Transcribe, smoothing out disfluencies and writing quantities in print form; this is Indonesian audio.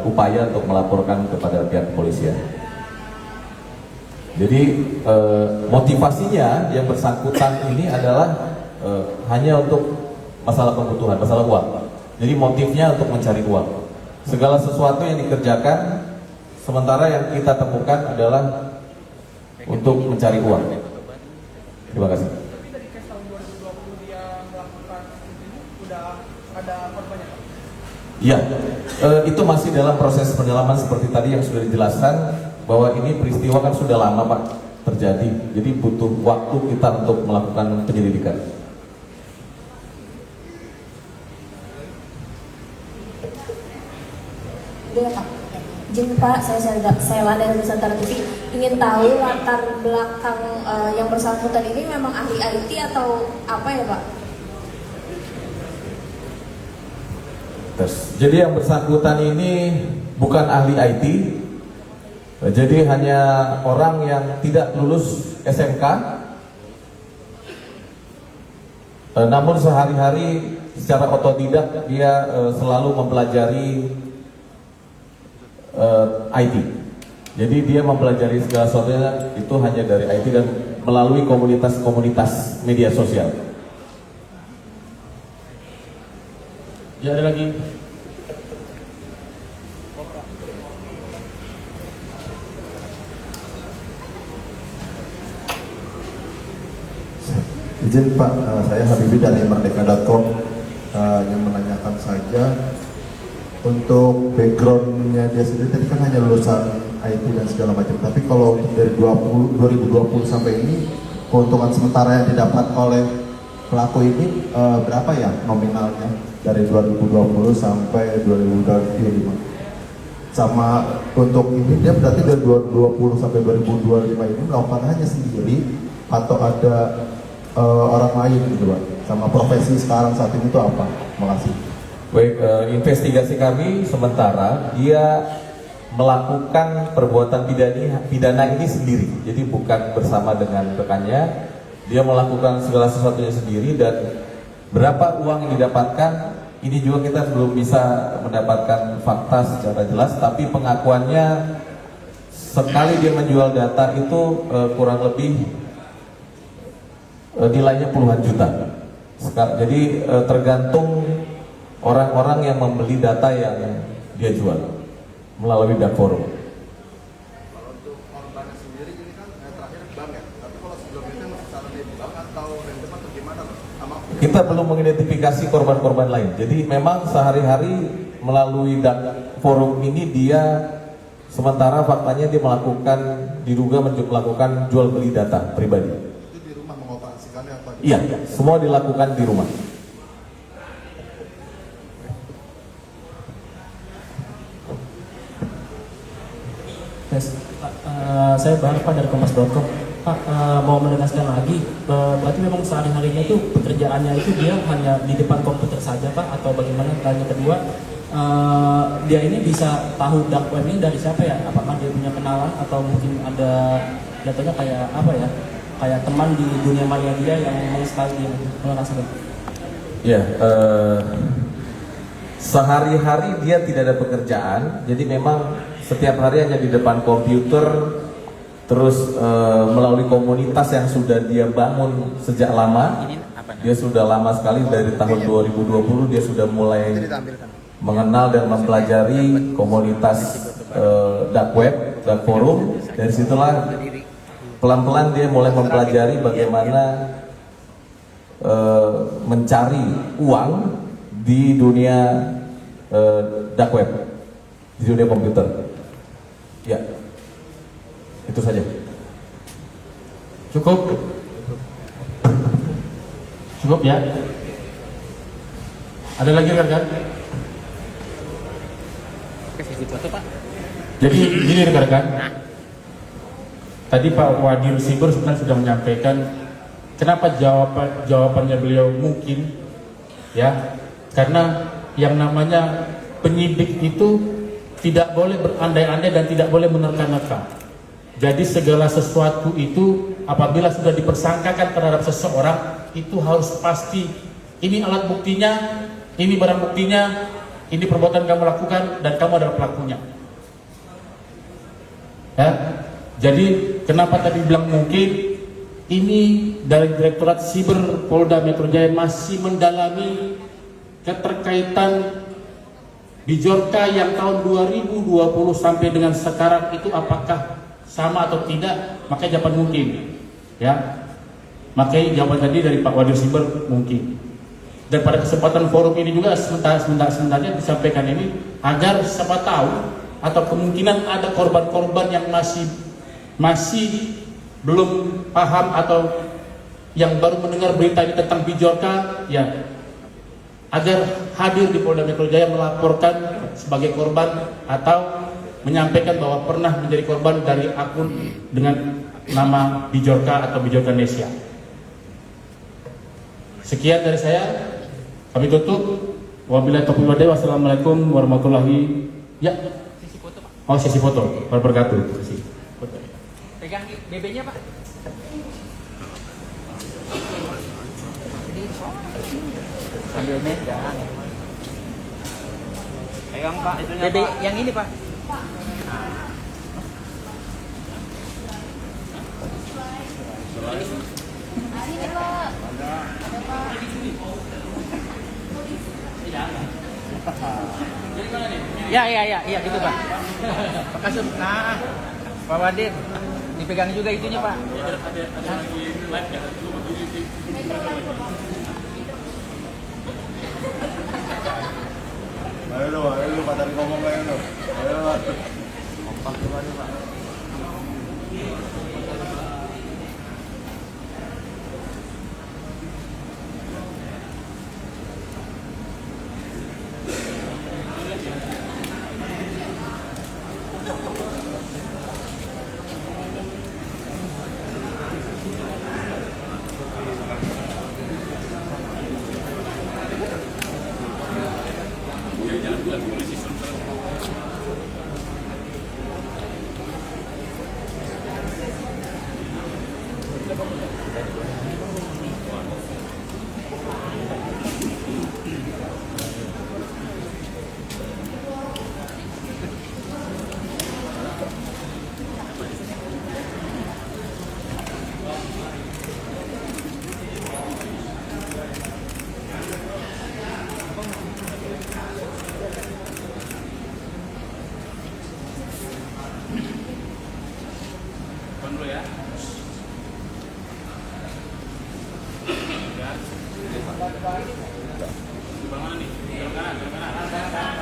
upaya untuk melaporkan kepada pihak kepolisian. Jadi motivasinya yang bersangkutan ini adalah hanya untuk masalah kebutuhan, masalah uang. Jadi motifnya untuk mencari uang. Segala sesuatu yang dikerjakan, sementara yang kita temukan adalah untuk mencari uang. Terima kasih. Tapi dari kes tahun 2020 dia melakukan ini udah ada korbannya, Pak? Iya, itu masih dalam proses pendalaman seperti tadi yang sudah dijelaskan bahwa ini peristiwa kan sudah lama Pak terjadi. Jadi butuh waktu kita untuk melakukan penyelidikan. Iya Pak. Izin Pak, saya Lada dari Nusantara TV ingin tahu latar belakang yang bersangkutan ini memang ahli IT atau apa ya Pak? Jadi yang bersangkutan ini bukan ahli IT, jadi hanya orang yang tidak lulus SMK, namun sehari-hari secara otodidak dia selalu mempelajari IT. Jadi dia mempelajari segala sesuatunya itu hanya dari IT dan melalui komunitas-komunitas media sosial. Ya, ada lagi. Izin Pak, saya Habibie dari Merdeka.com yang menanyakan saja untuk backgroundnya dia sendiri tadi kan hanya lulusan IT dan segala macam. Tapi kalau untuk dari 2020 sampai ini keuntungan sementara yang didapat oleh pelaku ini berapa ya nominalnya dari 2020 sampai 2025? Sama untuk ini dia berarti dari 2020 sampai 2025 ini melakukan hanya sendiri atau ada orang lain gitu Pak? Sama profesi sekarang saat ini itu apa? Makasih. Baik, investigasi kami sementara dia melakukan perbuatan pidana ini sendiri. Jadi bukan bersama dengan rekannya. Dia melakukan segala sesuatunya sendiri dan berapa uang yang didapatkan ini juga kita belum bisa mendapatkan fakta secara jelas, tapi pengakuannya sekali dia menjual data itu kurang lebih nilainya puluhan juta. Jadi tergantung orang-orang yang membeli data yang dia jual melalui dark forum. Kalau untuk korbannya sendiri ini kan terakhir bank ya, tapi kalau sebelumnya itu masih salah di bank atau random atau gimana? Kita belum mengidentifikasi korban-korban lain. Jadi memang sehari-hari melalui dark forum ini dia sementara faktanya dia diduga melakukan jual beli data pribadi. Itu di rumah mengoperasikannya apa? Iya, semua dilakukan di rumah. Saya Pak dari Kompas.com. Pak, mau menegaskan lagi, berarti memang sehari-harinya itu pekerjaannya itu dia hanya di depan komputer saja Pak, atau bagaimana? Dan yang kedua, dia ini bisa tahu dark web ini dari siapa ya? Apakah dia punya kenalan atau mungkin ada datanya kayak apa ya? Kayak teman di dunia maya dia yang memang sekali dia mengerasakan. Ya, sehari-hari dia tidak ada pekerjaan, jadi memang setiap hari hanya di depan komputer, terus melalui komunitas yang sudah dia bangun sejak lama. Dia sudah lama sekali, dari tahun 2020 dia sudah mulai mengenal dan mempelajari komunitas dark web, dark forum. Dari situlah pelan-pelan dia mulai mempelajari bagaimana mencari uang di dunia dark web, di dunia komputer. Ya, itu saja. Cukup ya. Ada lagi rekan? Jadi gini rekan-rekan, tadi Pak Wadir Sibur sebenarnya sudah menyampaikan kenapa jawabannya beliau mungkin ya, karena yang namanya penyidik itu tidak boleh berandai-andai dan tidak boleh menerka-nerka. Jadi segala sesuatu itu apabila sudah dipersangkakan terhadap seseorang itu harus pasti ini alat buktinya, ini barang buktinya, ini perbuatan kamu lakukan dan kamu adalah pelakunya. Ya, jadi kenapa tadi bilang mungkin? Ini dari Direktorat Siber Polda Metro Jaya masih mendalami keterkaitan Bijorka yang tahun 2020 sampai dengan sekarang itu apakah sama atau tidak, makanya jawaban mungkin, ya. Makanya jawaban tadi dari Pak Wadir Siber mungkin. Dan pada kesempatan forum ini juga sebenarnya disampaikan ini agar siapa tahu atau kemungkinan ada korban-korban yang masih belum paham atau yang baru mendengar berita ini tentang Bijorka, ya, agar hadir di Polda Metro Jaya melaporkan sebagai korban atau menyampaikan bahwa pernah menjadi korban dari akun dengan nama Bijorka atau Bijorka Indonesia. Sekian dari saya, kami tutup. Wabillahi taufiq wal hidayah. Wassalamualaikum warahmatullahi Sisi foto Pak. Oh, sesi foto. Wabarakatuh. Sesi foto. Pegang BB-nya Pak. Sambil megang. Pegang Pak itunya BB Pak. Yang ini Pak. Sini Pak. Ya gitu Pak. Makasih. Nah, Pak Wadir, dipegang juga itunya Pak. Ayo Pak tadi ngomong ayo lo. Ayo. Dulu ya. Di mana nih? Di kanan.